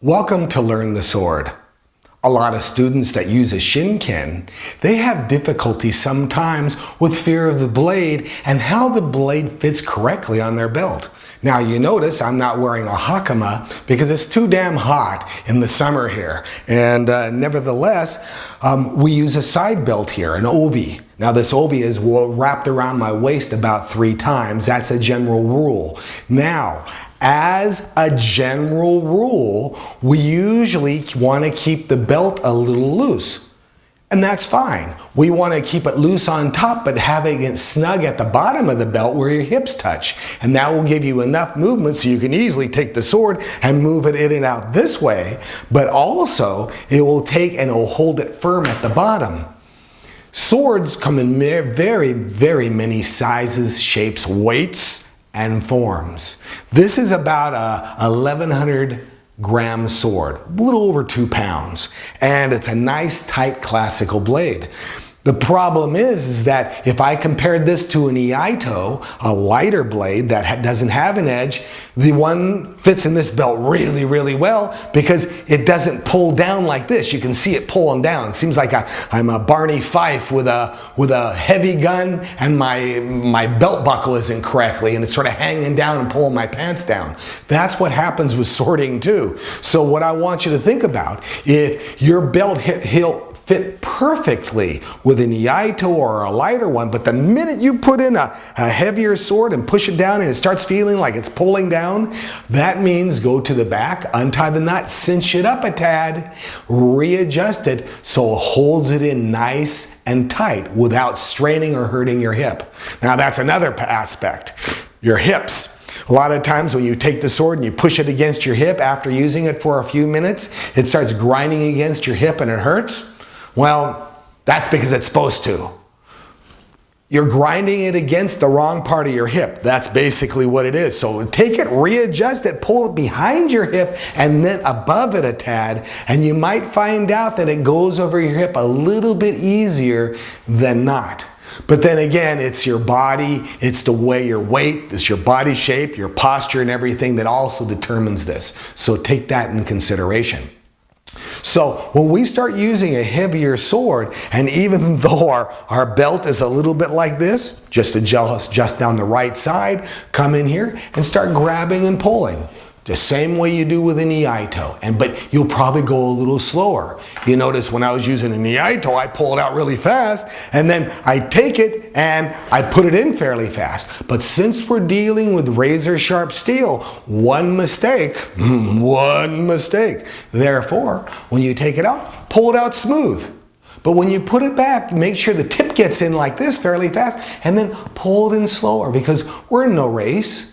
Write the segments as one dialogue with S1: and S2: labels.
S1: Welcome to Learn the Sword. A lot of students that use a Shinken, they have difficulty sometimes with fear of the blade and how the blade fits correctly on their belt. Now you notice I'm not wearing a hakama because it's too damn hot in the summer here. And nevertheless, we use a side belt here, an obi. Now this obi is wrapped around my waist about 3 times. That's a general rule. Now, as a general rule, we usually want to keep the belt a little loose. And that's fine. We want to keep it loose on top, but having it snug at the bottom of the belt where your hips touch. And that will give you enough movement so you can easily take the sword and move it in and out this way. But also, it will take and it will hold it firm at the bottom. Swords come in very, very many sizes, shapes, weights, and forms. This is about a 1,100 gram sword, a little over 2 pounds, and it's a nice tight classical blade. The problem is that if I compared this to an Iaito, a lighter blade that doesn't have an edge, the one fits in this belt really, really well because it doesn't pull down like this. You can see it pulling down. It seems like I'm a Barney Fife with a heavy gun and my belt buckle isn't correctly and it's sort of hanging down and pulling my pants down. That's what happens with swording too. So what I want you to think about, if your belt fit perfectly with an Iaito or a lighter one, but the minute you put in a heavier sword and push it down and it starts feeling like it's pulling down, that means go to the back, untie the knot, cinch it up a tad, readjust it so it holds it in nice and tight without straining or hurting your hip. Now that's another aspect, your hips. A lot of times when you take the sword and you push it against your hip after using it for a few minutes, it starts grinding against your hip and it hurts. Well, that's because it's supposed to. You're grinding it against the wrong part of your hip. That's basically what it is. So take it, readjust it, pull it behind your hip and then above it a tad, and you might find out that it goes over your hip a little bit easier than not. But then again, it's your body, it's the way your weight, it's your body shape, your posture and everything that also determines this. So take that in consideration. So when we start using a heavier sword, and even though our belt is a little bit like this, just adjust down the right side, come in here and start grabbing and pulling. The same way you do with an Iaito, but you'll probably go a little slower. You notice when I was using an Iaito, I pull it out really fast, and then I take it and I put it in fairly fast. But since we're dealing with razor sharp steel, one mistake. Therefore, when you take it out, pull it out smooth. But when you put it back, make sure the tip gets in like this fairly fast, and then pull it in slower because we're in no race.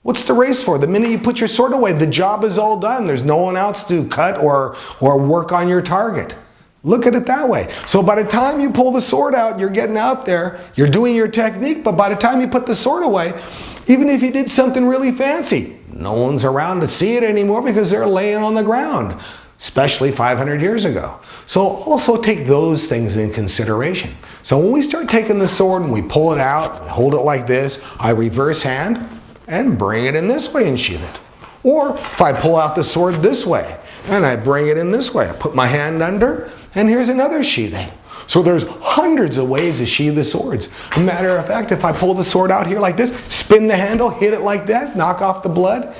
S1: What's the race for? The minute you put your sword away, the job is all done. There's no one else to cut or work on your target. Look at it that way. So by the time you pull the sword out, you're getting out there, you're doing your technique, but by the time you put the sword away, even if you did something really fancy, no one's around to see it anymore because they're laying on the ground, especially 500 years ago. So also take those things in consideration. So when we start taking the sword and we pull it out, hold it like this, I reverse hand, and bring it in this way and sheath it. Or if I pull out the sword this way and I bring it in this way, I put my hand under and here's another sheathing. So there's hundreds of ways to sheath the swords. As a matter of fact, if I pull the sword out here like this, spin the handle, hit it like that, knock off the blood,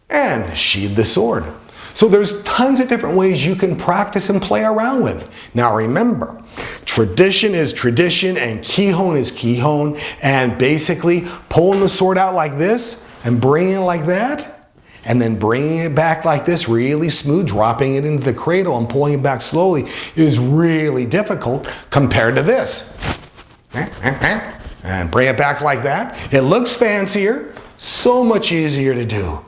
S1: and sheath the sword. So there's tons of different ways you can practice and play around with. Now remember, tradition is tradition and kihon is kihon, and basically pulling the sword out like this and bringing it like that and then bringing it back like this really smooth, dropping it into the cradle and pulling it back slowly is really difficult compared to this. And bring it back like that. It looks fancier, so much easier to do.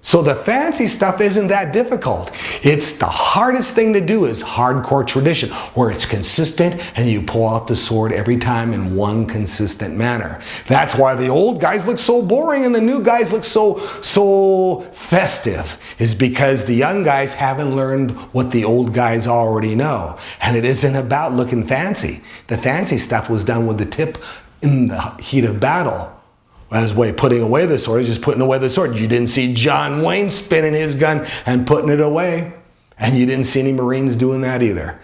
S1: So the fancy stuff isn't that difficult. It's the hardest thing to do is hardcore tradition, where it's consistent and you pull out the sword every time in one consistent manner. That's why the old guys look so boring and the new guys look so festive, is because the young guys haven't learned what the old guys already know. And it isn't about looking fancy. The fancy stuff was done with the tip in the heat of battle. His way of putting away the sword is just putting away the sword. You didn't see John Wayne spinning his gun and putting it away. And you didn't see any Marines doing that either.